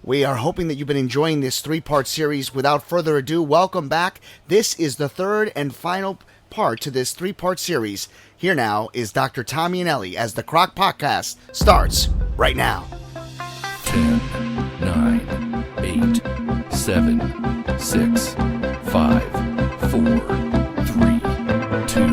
We are hoping that you've been enjoying this three-part series. Without further ado, welcome back. This is the third and final part to this three-part series. Here now is Dr. Tommy and Ellie as the CROC podcast starts right now. 10, 9, 8, 7, 6, 5, 4, 3, 2,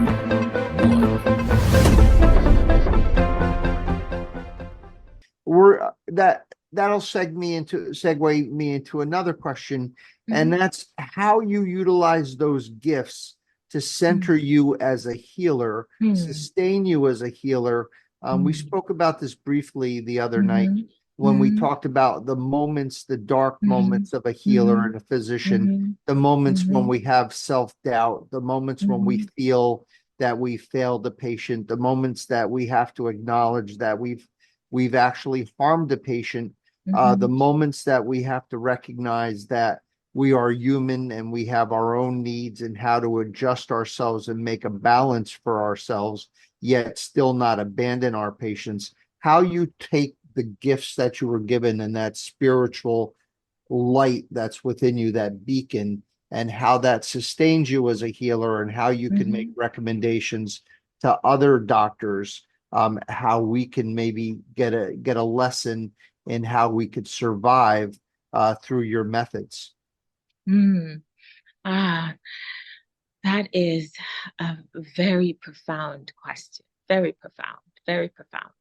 1. That'll segue me into another question, and that's how you utilize those gifts to center you as a healer, sustain you as a healer. We spoke about this briefly the other night when we talked about the moments, the dark moments of a healer and a physician, the moments when we have self-doubt, the moments when we feel that we failed the patient, the moments that we have to acknowledge that we've actually harmed the patient, the moments that we have to recognize that we are human and we have our own needs and how to adjust ourselves and make a balance for ourselves, yet still not abandon our patients. How you take the gifts that you were given and that spiritual light that's within you, that beacon, and how that sustains you as a healer, and how you can make recommendations to other doctors, how we can maybe get a lesson in how we could survive through your methods. That is a very profound question. Very profound, very profound.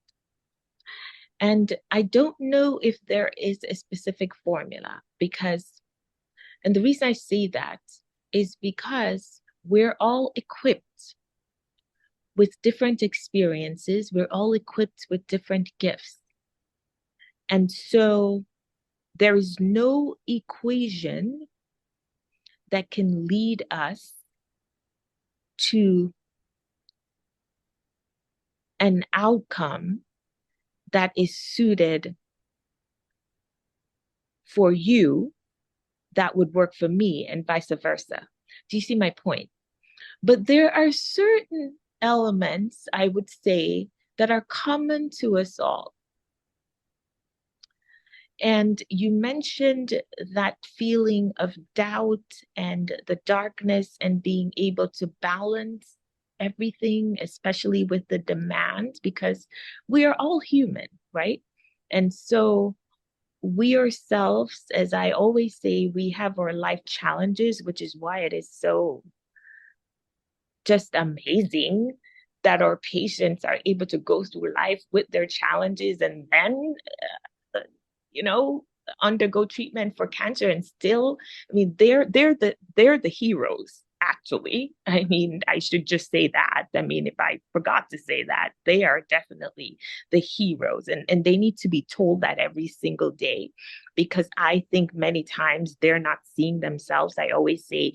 And I don't know if there is a specific formula and the reason I say that is because we're all equipped with different experiences. We're all equipped with different gifts. And so there is no equation that can lead us to an outcome that is suited for you that would work for me, and vice versa. Do you see my point? But there are certain elements, I would say, that are common to us all. And you mentioned that feeling of doubt and the darkness and being able to balance everything, especially with the demand, because we are all human, right? And so we ourselves, as I always say, we have our life challenges, which is why it is so just amazing that our patients are able to go through life with their challenges and then undergo treatment for cancer and still, they're the heroes, actually. I should just say that. If I forgot to say that, they are definitely the heroes, and they need to be told that every single day, because I think many times they're not seeing themselves. I always say,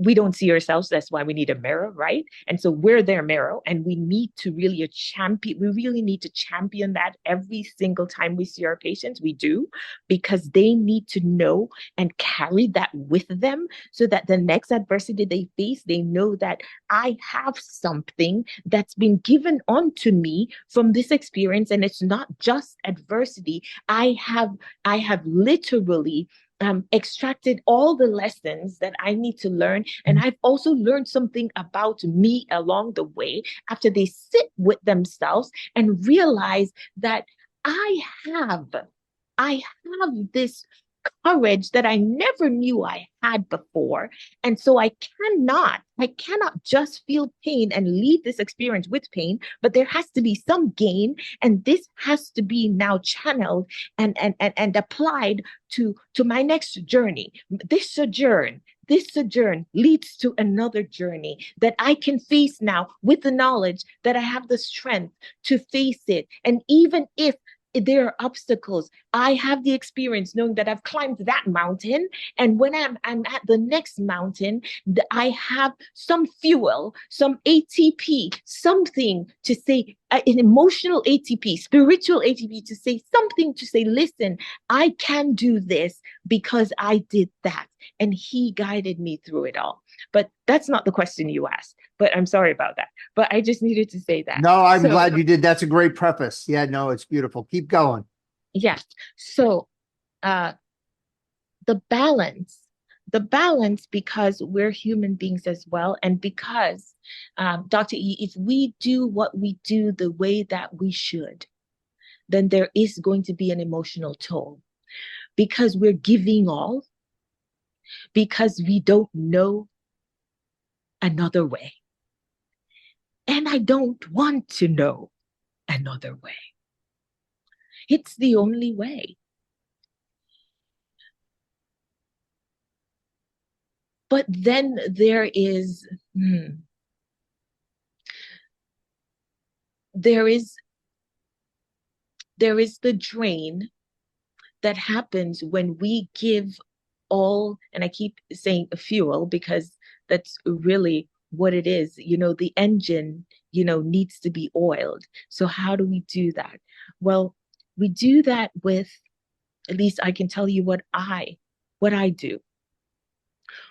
we don't see ourselves. That's why we need a mirror, right? And so we're their mirror, and we need to really need to champion that every single time we see our patients. We do, because they need to know and carry that with them, so that the next adversity they face, they know that I have something that's been given onto me from this experience, and it's not just adversity. I have literally extracted all the lessons that I need to learn. And I've also learned something about me along the way, after they sit with themselves and realize that I have this courage that I never knew I had before. And so I cannot just feel pain and leave this experience with pain, but there has to be some gain. And this has to be now channeled and applied to my next journey. This sojourn leads to another journey that I can face now, with the knowledge that I have the strength to face it. And even if there are obstacles, I have the experience knowing that I've climbed that mountain, and when I'm at the next mountain, I have some fuel, some ATP, something to say, an emotional ATP, spiritual ATP, to say something, to say, listen, I can do this because I did that, and he guided me through it all. But that's not the question you asked, but I'm sorry about that. But I just needed to say that. No, I'm glad you did. That's a great preface. Yeah, no, it's beautiful. Keep going. Yes. So uh, the balance, because we're human beings as well. And because, Dr. E, if we do what we do the way that we should, then there is going to be an emotional toll because we're giving all, because we don't know another way. And I don't want to know another way. It's the only way. But then there is, there is the drain that happens when we give all, and I keep saying fuel because that's really what it is. The engine, needs to be oiled. So how do we do that? Well, we do that with, at least I can tell you what I do.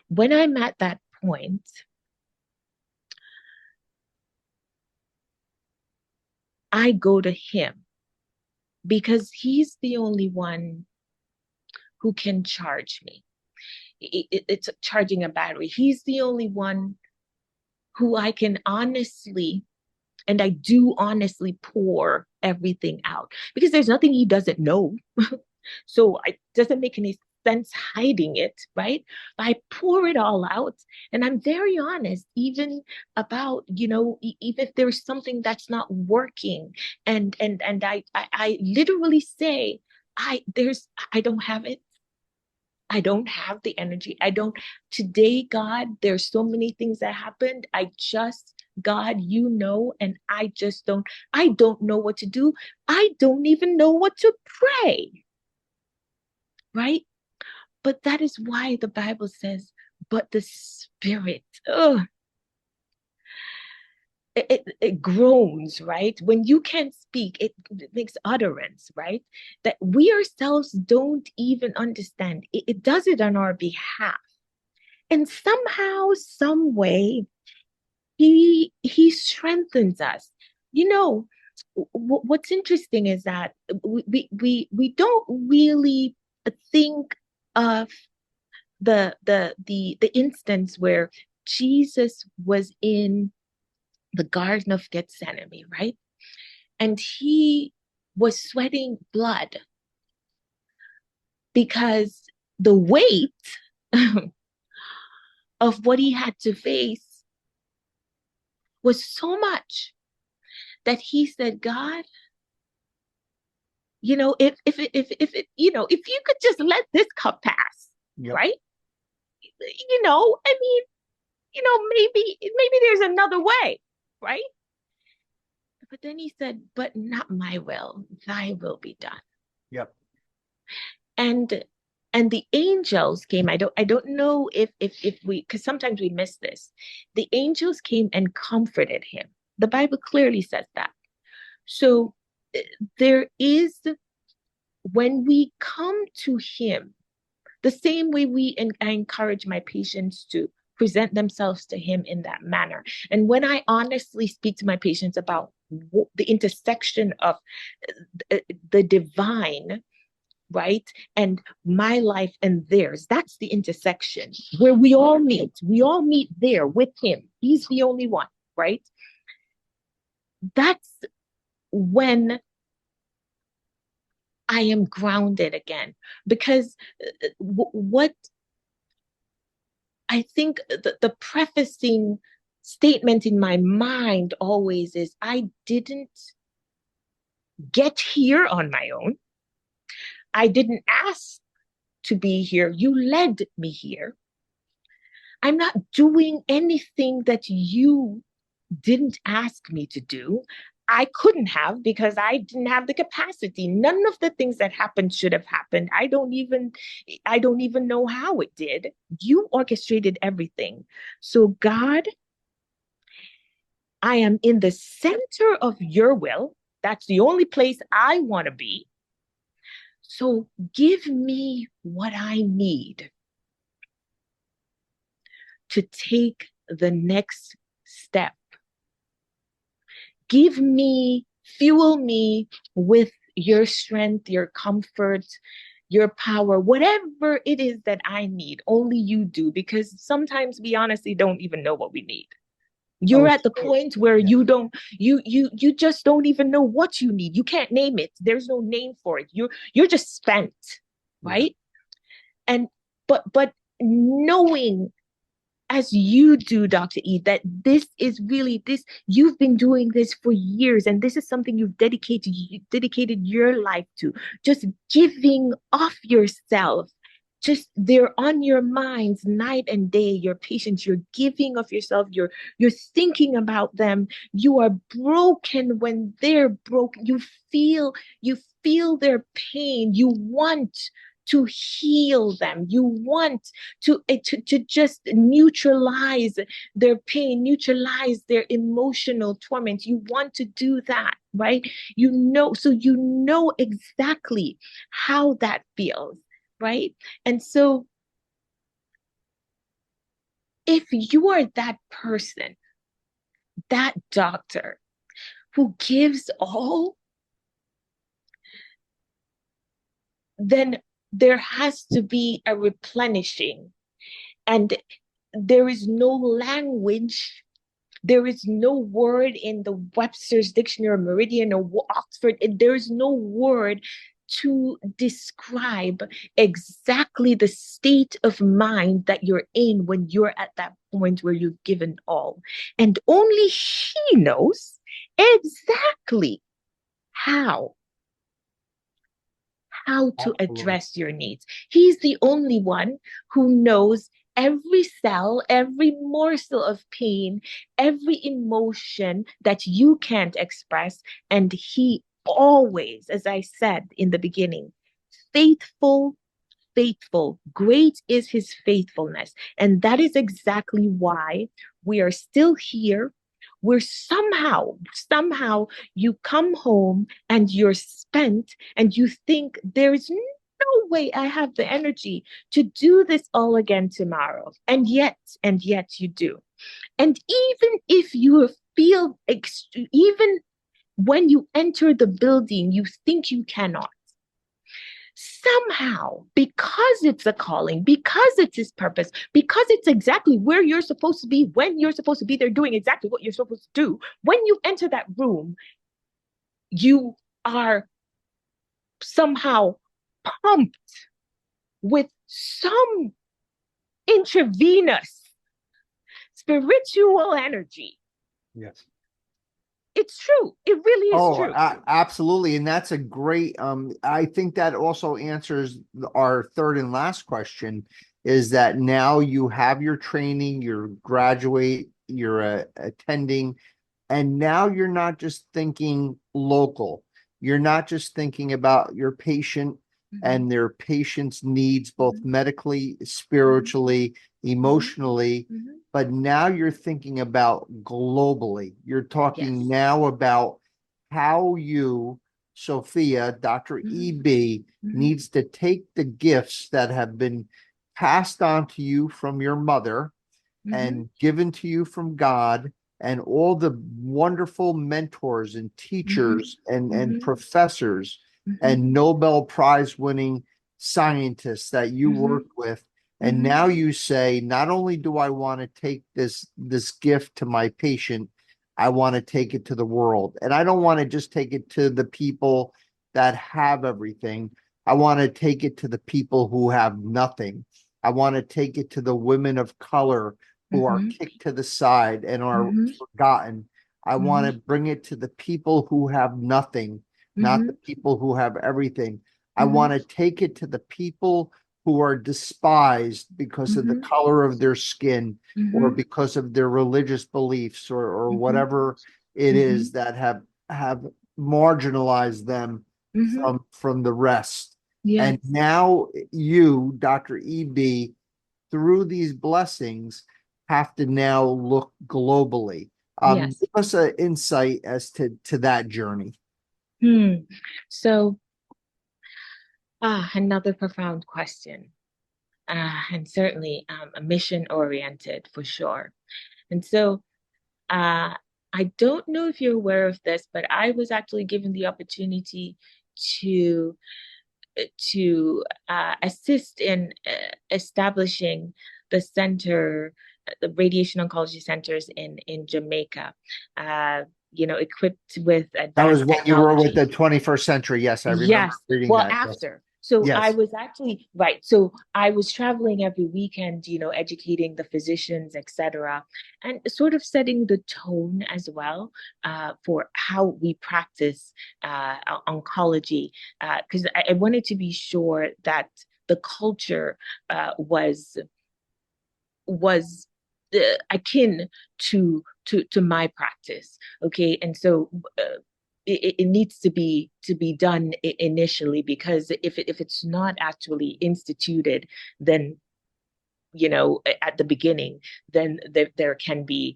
When I'm at that point, I go to him because he's the only one who can charge me. It's charging a battery. He's the only one who I can honestly, and I do honestly, pour everything out because there's nothing he doesn't know. So it doesn't make any sense hiding it, right? I pour it all out, and I'm very honest, even about, even if there's something that's not working, and I literally say, I don't have it. I don't have the energy. Today, God, there's so many things that happened. God, and I don't know what to do. I don't even know what to pray. Right? But that is why the Bible says, but the Spirit, it groans, right? When you can't speak, it makes utterance, right? That we ourselves don't even understand. It does it on our behalf. And somehow, some way, he strengthens us. What's interesting is that we don't really think of the instance where Jesus was in the Garden of Gethsemane, right? And he was sweating blood because the weight of what he had to face was so much that he said, God, if you could just let this cup pass, Yep. right? Maybe there's another way, right? But then he said, but not my will, thy will be done. Yep. And the angels came. I don't know if we, because sometimes we miss this. The angels came and comforted him. The Bible clearly says that. So there is, when we come to him, the same way I encourage my patients to present themselves to him in that manner. And when I honestly speak to my patients about the intersection of the divine, right, and my life and theirs, that's the intersection where we all meet. We all meet there with him. He's the only one, right? That's when I am grounded again, because what I think the prefacing statement in my mind always is, I didn't get here on my own. I didn't ask to be here. You led me here. I'm not doing anything that you didn't ask me to do. I couldn't have, because I didn't have the capacity. None of the things that happened should have happened. I don't even know how it did. You orchestrated everything. So God, I am in the center of your will. That's the only place I want to be. So give me what I need to take the next step. Fuel me with your strength, your comfort, your power, whatever it is that I need, only you do, because sometimes we honestly don't even know what we need. You're Oh, at the sure. point where Yeah. you just don't even know what you need. You can't name it. There's no name for it. You're just spent, Yeah. right? And but knowing, as you do, Dr. E, that this is really this, you've been doing this for years, and this is something you've dedicated your life to, just giving off yourself. Just they're on your minds night and day, your patients, you're giving of yourself, you're thinking about them. You are broken when they're broken. You feel their pain. You want to heal them. You want to just neutralize their pain, neutralize their emotional torment. You want to do that, right? So you know exactly how that feels, right? And so if you are that person, that doctor who gives all, then there has to be a replenishing. And there is no language, there is no word in the Webster's Dictionary or Meridian or Oxford, there is no word to describe exactly the state of mind that you're in when you're at that point where you've given all. And only he knows exactly how to Absolutely. address your needs. He's the only one who knows every cell, every morsel of pain, every emotion that you can't express. And he always, as I said in the beginning, faithful, faithful. Great is his faithfulness. And that is exactly why we are still here. We're somehow you come home and you're spent and you think there's no way I have the energy to do this all again tomorrow. And yet you do. And even if you feel, even when you enter the building, you think you cannot, somehow, because it's a calling, because it's his purpose, because it's exactly where you're supposed to be, when you're supposed to be there doing exactly what you're supposed to do, when you enter that room, you are somehow pumped with some intravenous spiritual energy. Yes. It's true. It really is Oh, true. absolutely. And that's a great, I think that also answers our third and last question, is that now you have your training, you're graduate, you're attending, and now you're not just thinking local. You're not just thinking about your patient and their patient's needs, both medically, spiritually, emotionally, but now you're thinking about globally. You're talking Yes. now about how you, Sophia, Dr. EB, needs to take the gifts that have been passed on to you from your mother and given to you from God, and all the wonderful mentors and teachers and professors and Nobel Prize winning scientists that you worked with. And now you say, not only do I want to take this gift to my patient, I want to take it to the world. And I don't want to just take it to the people that have everything. I want to take it to the people who have nothing. I want to take it to the women of color who are kicked to the side and are forgotten. I want to bring it to the people who have nothing, not the people who have everything. I want to take it to the people who are despised because of the color of their skin or because of their religious beliefs or whatever it is that have marginalized them from the rest. Yes. And now you, Dr. EB, through these blessings, have to now look globally. Yes. Give us an insight as to that journey. So, another profound question, and certainly a mission oriented for sure. And so, I don't know if you're aware of this, but I was actually given the opportunity to assist in establishing the center, the radiation oncology centers in Jamaica. Equipped with That was advanced when you were with technology. the 21st century. Yes, I remember Yes. reading Well, that. Yes. after. So I Yes. was actually right. So I was traveling every weekend, educating the physicians, etc., and sort of setting the tone as well for how we practice oncology, because I wanted to be sure that the culture was akin to my practice. Okay, and so it needs to be done initially, because if it's not actually instituted, then at the beginning, then there can be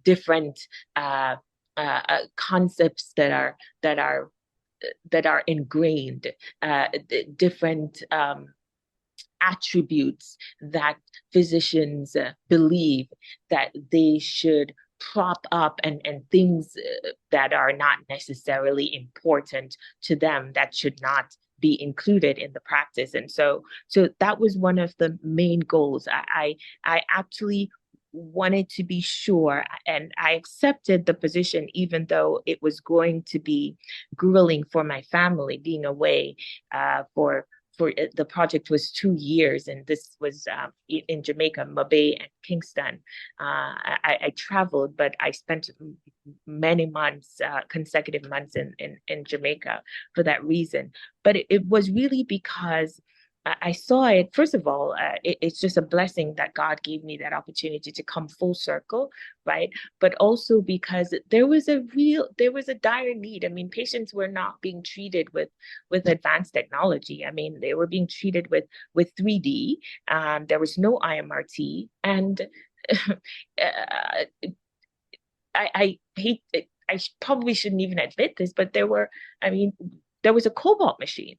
different concepts that are ingrained, different attributes that physicians believe that they should prop up, and things that are not necessarily important to them, that should not be included in the practice. And so that was one of the main goals. I actually wanted to be sure, and I accepted the position, even though it was going to be grueling for my family, being away for the project was 2 years, and this was in Jamaica, Mobay and Kingston. I traveled, but I spent many months, consecutive months in Jamaica for that reason. But it was really because I saw it. First of all, it's just a blessing that God gave me that opportunity to come full circle, right? But also because there was a dire need. I mean, patients were not being treated with advanced technology. I mean, they were being treated with 3D. There was no IMRT, and I hate it. I probably shouldn't even admit this, but there was a cobalt machine,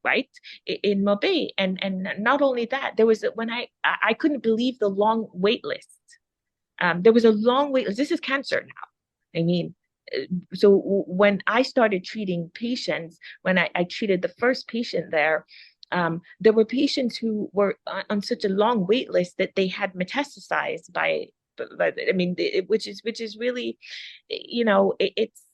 right, in Mobay, and not only that, there was when I couldn't believe the long wait list. There was a long wait list. This is cancer now. I mean, so when I started treating patients, when I treated the first patient there were patients who were on such a long wait list that they had metastasized by I mean, which is really, it's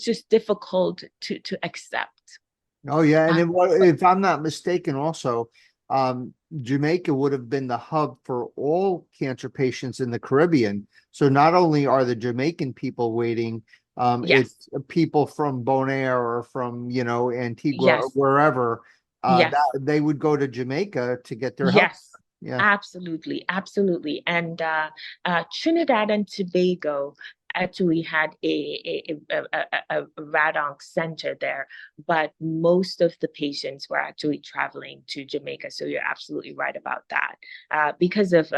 just difficult to accept. Oh yeah, and if I'm not mistaken, also, Jamaica would have been the hub for all cancer patients in the Caribbean. So not only are the Jamaican people waiting, Yes. it's people from Bonaire or from Antigua or Yes. wherever, Yes. that they would go to Jamaica to get their help. Yes. Yeah. Absolutely, absolutely. And Trinidad and Tobago actually had a radonc center there, but most of the patients were actually traveling to Jamaica. So you're absolutely right about that. Because of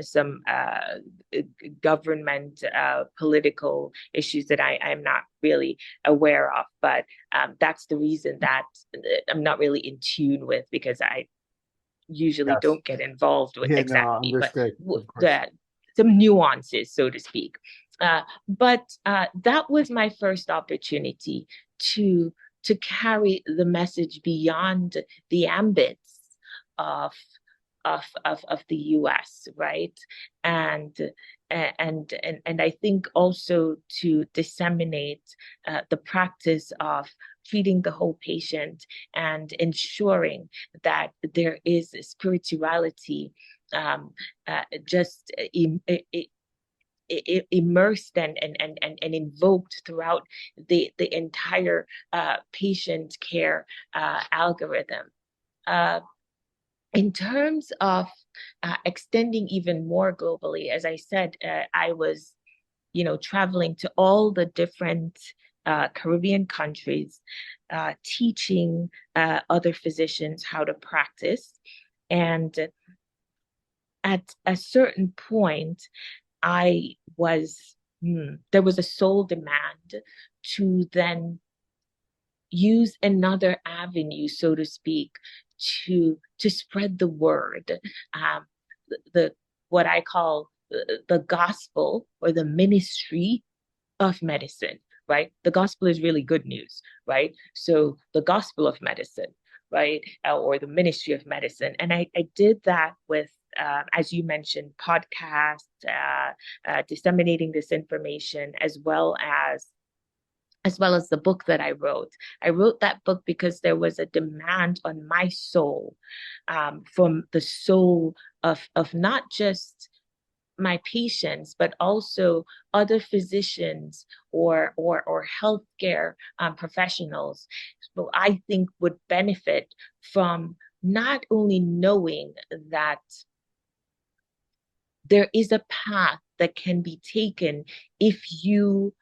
some government political issues that I'm not really aware of, but that's the reason that I'm not really in tune with, because I usually Yes. don't get involved with Yeah, no, exactly, but understood. Of course. some nuances, so to speak. But that was my first opportunity to carry the message beyond the ambits of the US, right? And I think also to disseminate the practice of treating the whole patient and ensuring that there is spirituality just immersed and invoked throughout the entire patient care algorithm. In terms of extending even more globally, as I said, I was, traveling to all the different Caribbean countries, teaching other physicians how to practice. And at a certain point, there was a sole demand to then use another avenue, so to speak, to spread the word, the what I call the gospel or the ministry of medicine, right? The gospel is really good news, right? So the gospel of medicine, right? Or the ministry of medicine. And I did that with, as you mentioned, podcasts, disseminating this information, as well as the book that I wrote. I wrote that book because there was a demand on my soul, from the soul of not just my patients, but also other physicians or healthcare professionals who I think would benefit from not only knowing that there is a path that can be taken if you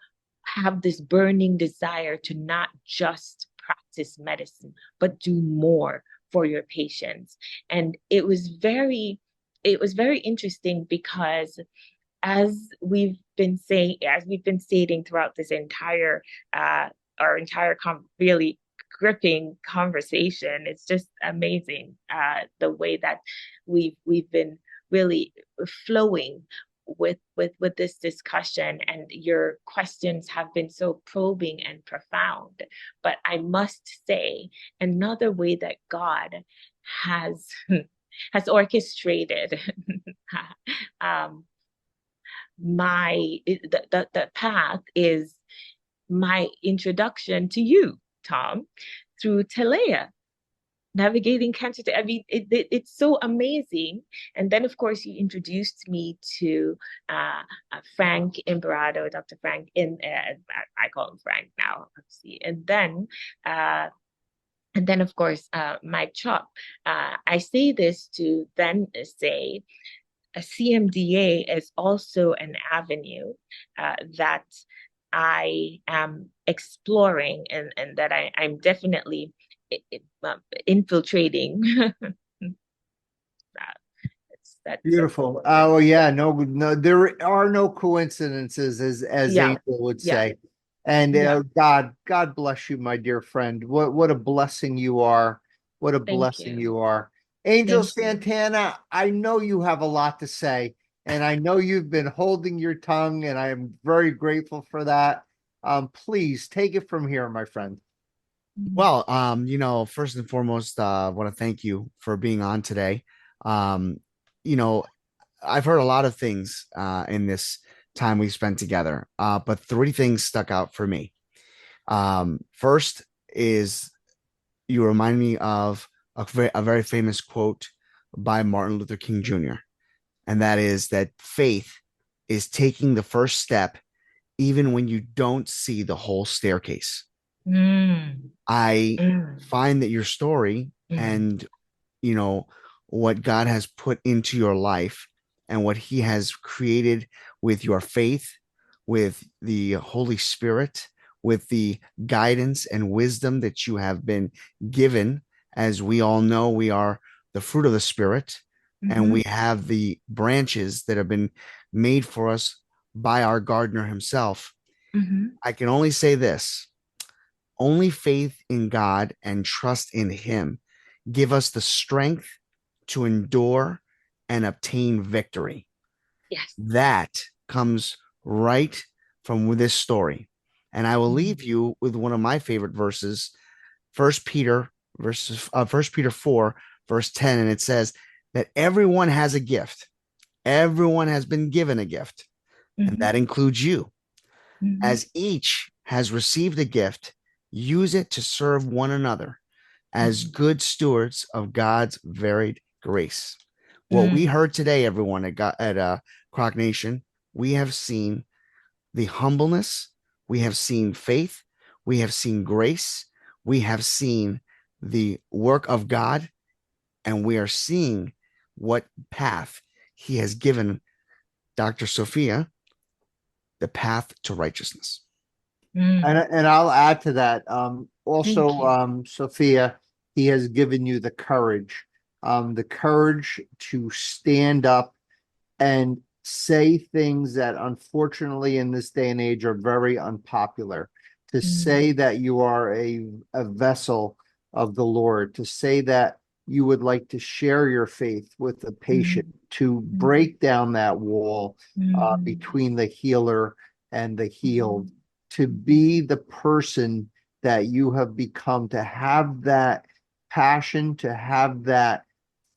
have this burning desire to not just practice medicine, but do more for your patients. And it was very interesting because as we've been stating throughout this entire our entire really gripping conversation, it's just amazing the way that we've been really flowing with this discussion, and your questions have been so probing and profound. But I must say, another way that God has has orchestrated the path is my introduction to you, Tom, through Talea, navigating cancer. I mean, it's so amazing. And then, of course, you introduced me to Frank Imperato, Dr. Frank. I call him Frank now, obviously. And then, of course, Mike Chop. I say this to then say a CMDA is also an avenue that I am exploring, and that I'm definitely infiltrating. That's Beautiful. Oh yeah, no, there are no coincidences, as yeah, Angel would yeah, say. And yeah. God bless you, my dear friend. What a blessing you are. What a Thank blessing you. you are. Angel Thank you. Santana, I know you have a lot to say, and I know you've been holding your tongue, and I am very grateful for that. Please take it from here, my friend. Well, first and foremost, I want to thank you for being on today. Um, you know, I've heard a lot of things in this time we spent together, but three things stuck out for me. First is you remind me of a very famous quote by Martin Luther King Jr., and that is that faith is taking the first step even when you don't see the whole staircase. Mm, I mm, find that your story mm, and what God has put into your life and what he has created with your faith, with the Holy Spirit, with the guidance and wisdom that you have been given. As we all know, we are the fruit of the Spirit, and mhm, we have the branches that have been made for us by our gardener himself. mhm, I can only say this: only faith in God and trust in him give us the strength to endure and obtain victory. yes. That comes right from this story. And I will Mm, leave you with one of my favorite verses, First Peter 4, verse 10. And it says that everyone has a gift. Everyone has been given a gift, and mhm, that includes you. mhm, As each has received a gift, use it to serve one another as mhm, good stewards of God's varied grace. What we mm, heard today, everyone at Croc Nation, we have seen the humbleness, we have seen faith, we have seen grace, we have seen the work of God, and we are seeing what path he has given Dr. Sophia, the path to righteousness. And mm. I'll add to that. Thank Also, you. Sophia, he has given you the courage to stand up and say things that unfortunately in this day and age are very unpopular. To Mm, say that you are a vessel of the Lord, to say that you would like to share your faith with the patient, mm, to mm, break down that wall mm, between the healer and the healed, mm, to be the person that you have become, to have that passion, to have that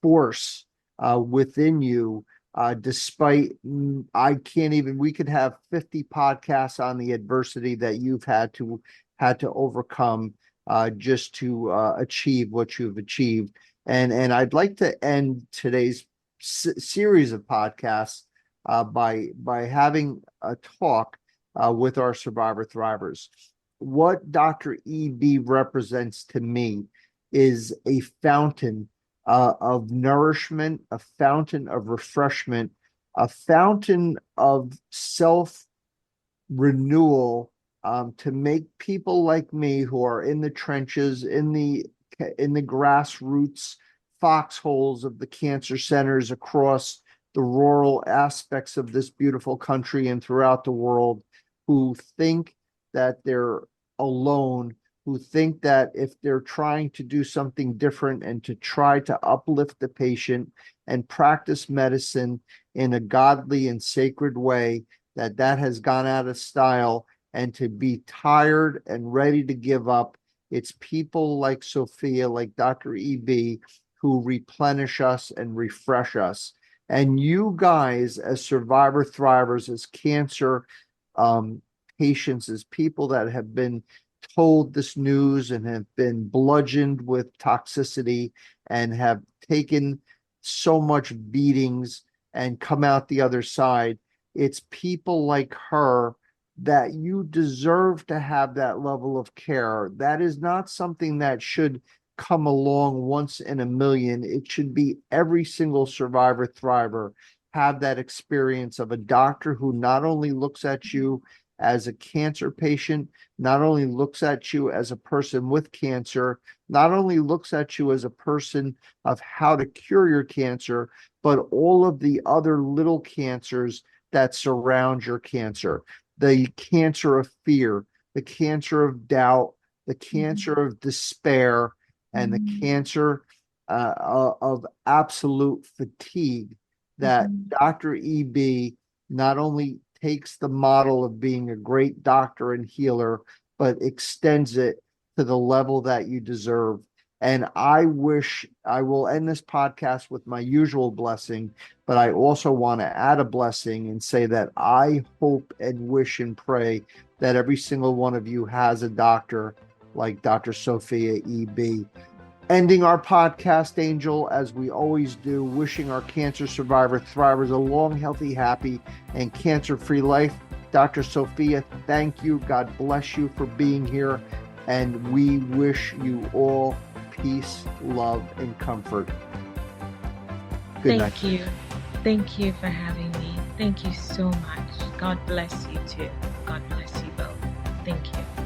force within you, despite I can't even, we could have 50 podcasts on the adversity that you've had to overcome just to achieve what you've achieved. And I'd like to end today's series of podcasts by having a talk with our survivor thrivers. What Dr. EB represents to me is a fountain of nourishment, a fountain of refreshment, a fountain of self renewal, to make people like me who are in the trenches, in the grassroots foxholes of the cancer centers across the rural aspects of this beautiful country and throughout the world, who think that they're alone, who think that if they're trying to do something different and to try to uplift the patient and practice medicine in a godly and sacred way, that has gone out of style, and to be tired and ready to give up. It's people like Sophia, like Dr. EB, who replenish us and refresh us. And you guys, as survivor thrivers, as cancer patients, as people that have been told this news and have been bludgeoned with toxicity and have taken so much beatings and come out the other side, it's people like her that you deserve to have that level of care. That is not something that should come along once in a million. It should be every single survivor thriver have that experience of a doctor who not only looks at you as a cancer patient, not only looks at you as a person with cancer, not only looks at you as a person of how to cure your cancer, but all of the other little cancers that surround your cancer. The cancer of fear, the cancer of doubt, the cancer of despair, and the cancer of absolute fatigue, that Dr. EB not only takes the model of being a great doctor and healer, but extends it to the level that you deserve. And I will end this podcast with my usual blessing, but I also want to add a blessing and say that I hope and wish and pray that every single one of you has a doctor like Dr. Sophia EB. Ending our podcast, Angel, as we always do, wishing our cancer survivor thrivers a long, healthy, happy, and cancer-free life. Dr. Sophia, thank you. God bless you for being here. And we wish you all peace, love, and comfort. Good night. Thank you. Thank you for having me. Thank you so much. God bless you too. God bless you both. Thank you.